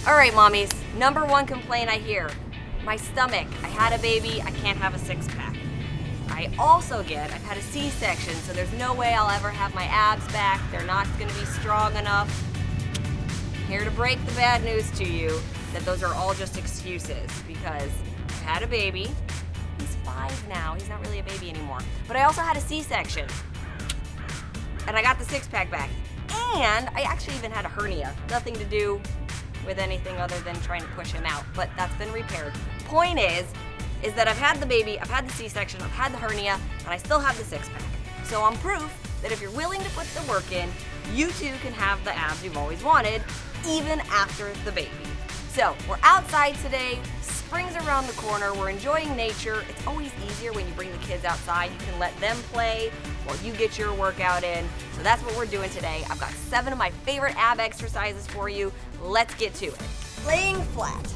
All right, mommies, number one complaint I hear, my stomach. I had a baby, I can't have a six-pack. I've had a C-section, so there's no way I'll ever have my abs back. They're not gonna be strong enough. Here to break the bad news to you, that those are all just excuses, because I had a baby. He's 5 now, he's not really a baby anymore. But I also had a C-section, and I got the six-pack back. And I actually even had a hernia. Nothing to do with anything other than trying to push him out, but that's been repaired. Point is that I've had the baby, I've had the C-section, I've had the hernia, and I still have the six-pack. So I'm proof that if you're willing to put the work in, you too can have the abs you've always wanted, even after the baby. So we're outside today, spring's around the corner, we're enjoying nature. It's always easier when you bring the kids outside. You can let them play while you get your workout in. So that's what we're doing today. I've got 7 of my favorite ab exercises for you. Let's get to it. Laying flat.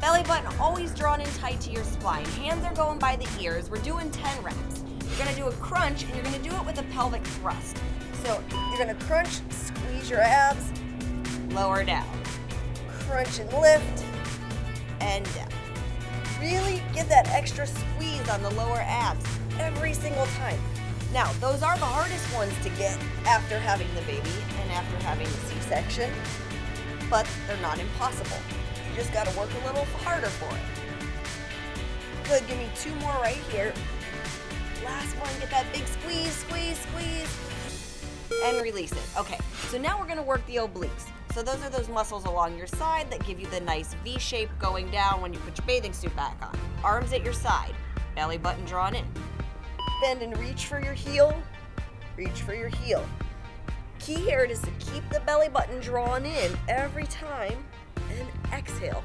Belly button always drawn in tight to your spine. Hands are going by the ears. We're doing 10 reps. You're gonna do a crunch, and you're gonna do it with a pelvic thrust. So you're gonna crunch, squeeze your abs, lower down. Crunch and lift, and down. Really get that extra squeeze on the lower abs every single time. Now, those are the hardest ones to get after having the baby and after having the C-section, but they're not impossible. You just gotta work a little harder for it. Good, give me 2 more right here. Last one, get that big squeeze, squeeze, squeeze, and release it. Okay, so now we're gonna work the obliques. So those are those muscles along your side that give you the nice V shape going down when you put your bathing suit back on. Arms at your side, belly button drawn in. Bend and reach for your heel, reach for your heel. Key here is to keep the belly button drawn in every time, and exhale.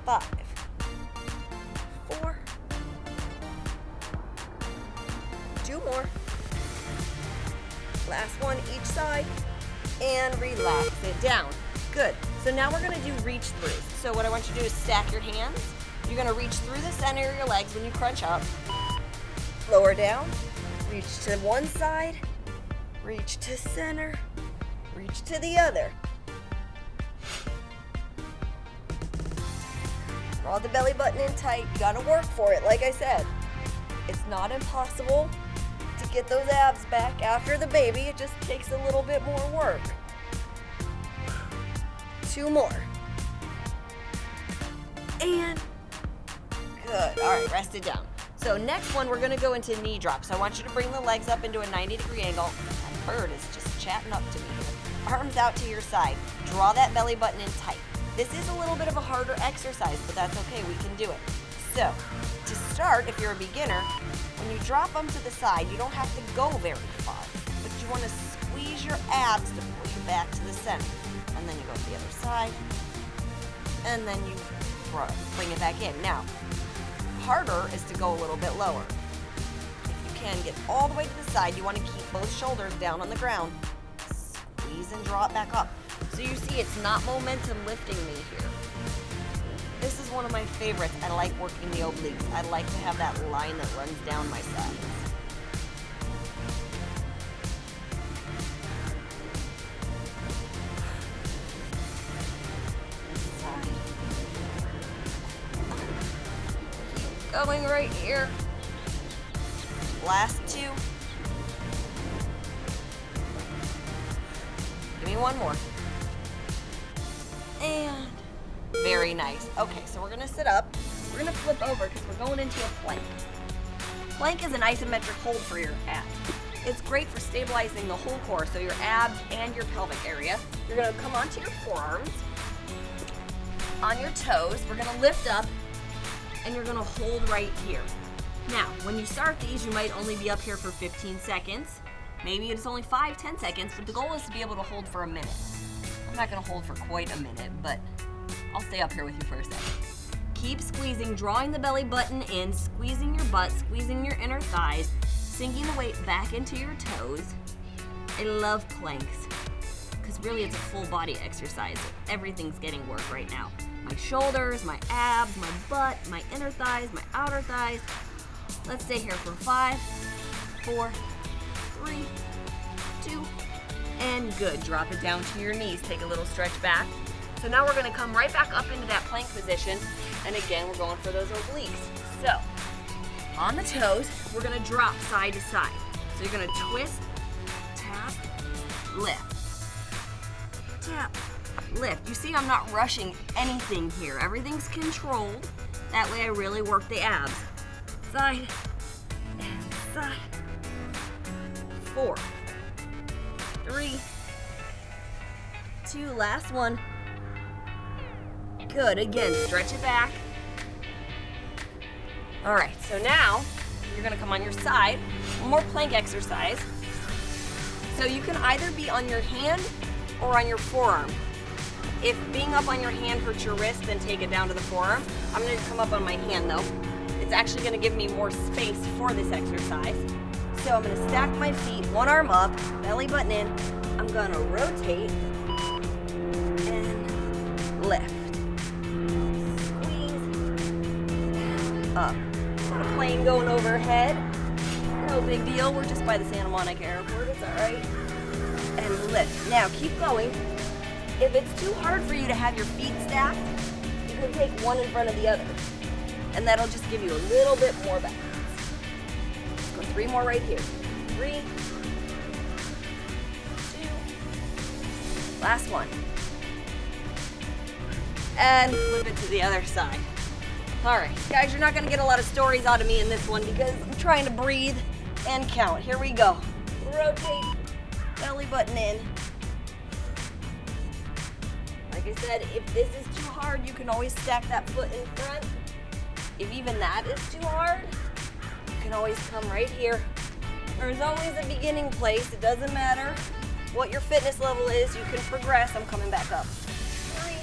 5, 4, 2 more. Last one each side, and relax it down. Good. So now we're gonna do reach throughs. So what I want you to do is stack your hands. You're gonna reach through the center of your legs when you crunch up. Lower down, reach to one side, reach to center, reach to the other. Draw the belly button in tight. You gotta work for it, like I said. It's not impossible to get those abs back after the baby. It just takes a little bit more work. 2 more. And good. All right, rest it down. So next one, we're gonna go into knee drops. I want you to bring the legs up into a 90-degree angle. That bird is just chatting up to me. Arms out to your side. Draw that belly button in tight. This is a little bit of a harder exercise, but that's okay, we can do it. So, to start, if you're a beginner, when you drop them to the side, you don't have to go very far, but you want to squeeze your abs to pull you back to the center. And then you go to the other side, and then you bring it back in. Now, harder is to go a little bit lower. If you can, get all the way to the side. You want to keep both shoulders down on the ground. Squeeze and draw it back up. So you see, it's not momentum lifting me here. This is one of my favorites. I like working the obliques. I like to have that line that runs down my sides. Keep going right here. Last 2. Give me 1 more. And very nice. Okay, so we're gonna sit up. We're gonna flip over because we're going into a plank. Plank is an isometric hold for your abs. It's great for stabilizing the whole core, so your abs and your pelvic area. You're gonna come onto your forearms, on your toes. We're gonna lift up, and you're gonna hold right here. Now, when you start these, you might only be up here for 15 seconds. Maybe it's only 5-10 seconds, but the goal is to be able to hold for a minute. I'm not gonna hold for quite a minute, but I'll stay up here with you for a second. Keep squeezing, drawing the belly button in, squeezing your butt, squeezing your inner thighs, sinking the weight back into your toes. I love planks, because really it's a full body exercise. Everything's getting work right now. My shoulders, my abs, my butt, my inner thighs, my outer thighs. Let's stay here for 5, 4, 3, 2, and good. Drop it down to your knees. Take a little stretch back. So now we're gonna come right back up into that plank position. And again, we're going for those obliques. So, on the toes, we're gonna drop side to side. So you're gonna twist, tap, lift, tap, lift. You see I'm not rushing anything here. Everything's controlled. That way I really work the abs. Side and side. 4, 3, 2, last one. Good, again, stretch it back. All right, so now you're gonna come on your side. One more plank exercise. So you can either be on your hand or on your forearm. If being up on your hand hurts your wrist, then take it down to the forearm. I'm gonna come up on my hand though. It's actually gonna give me more space for this exercise. So I'm gonna stack my feet, one arm up, belly button in. I'm gonna rotate and lift. Squeeze, up. Got a plane going overhead. No big deal, we're just by the Santa Monica Airport, it's all right. And lift. Now keep going. If it's too hard for you to have your feet stacked, you can take one in front of the other. And that'll just give you a little bit more balance. Let's go 3 more right here. 3, 2, last one. And flip it to the other side. All right, guys, you're not gonna get a lot of stories out of me in this one because I'm trying to breathe and count. Here we go. Rotate, belly button in. Like I said, if this is too hard, you can always stack that foot in front. If even that is too hard, you can always come right here. There's always a beginning place. It doesn't matter what your fitness level is. You can progress. I'm coming back up. 3,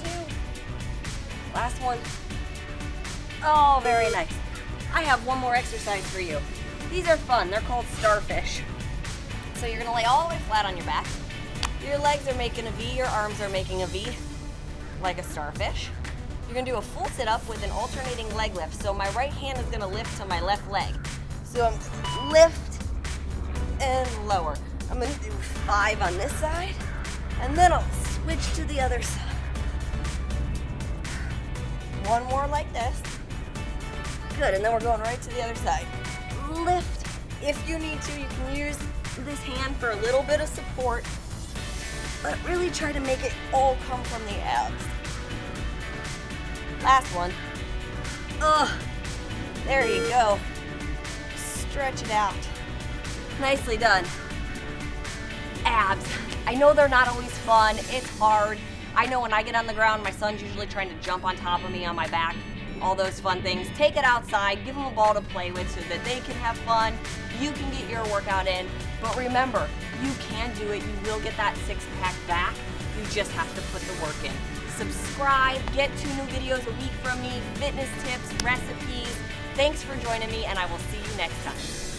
2, last one. Oh, very nice. I have one more exercise for you. These are fun. They're called Starfish. So you're gonna lay all the way flat on your back. Your legs are making a V, your arms are making a V, like a starfish. You're gonna do a full sit-up with an alternating leg lift. So my right hand is gonna lift to my left leg. So I'm lift and lower. I'm gonna do 5 on this side, and then I'll switch to the other side. One more like this. Good, and then we're going right to the other side. Lift. If you need to, you can use this hand for a little bit of support, but really try to make it all come from the abs. Last one. Ugh, there you go. Stretch it out. Nicely done. Abs. I know they're not always fun. It's hard. I know when I get on the ground, my son's usually trying to jump on top of me on my back. All those fun things. Take it outside. Give them a ball to play with so that they can have fun. You can get your workout in. But remember, you can do it. You will get that 6-pack back. You just have to put the work in. Subscribe. Get 2 new videos a week from me. Fitness tips, recipes. Thanks for joining me, and I will see you next time.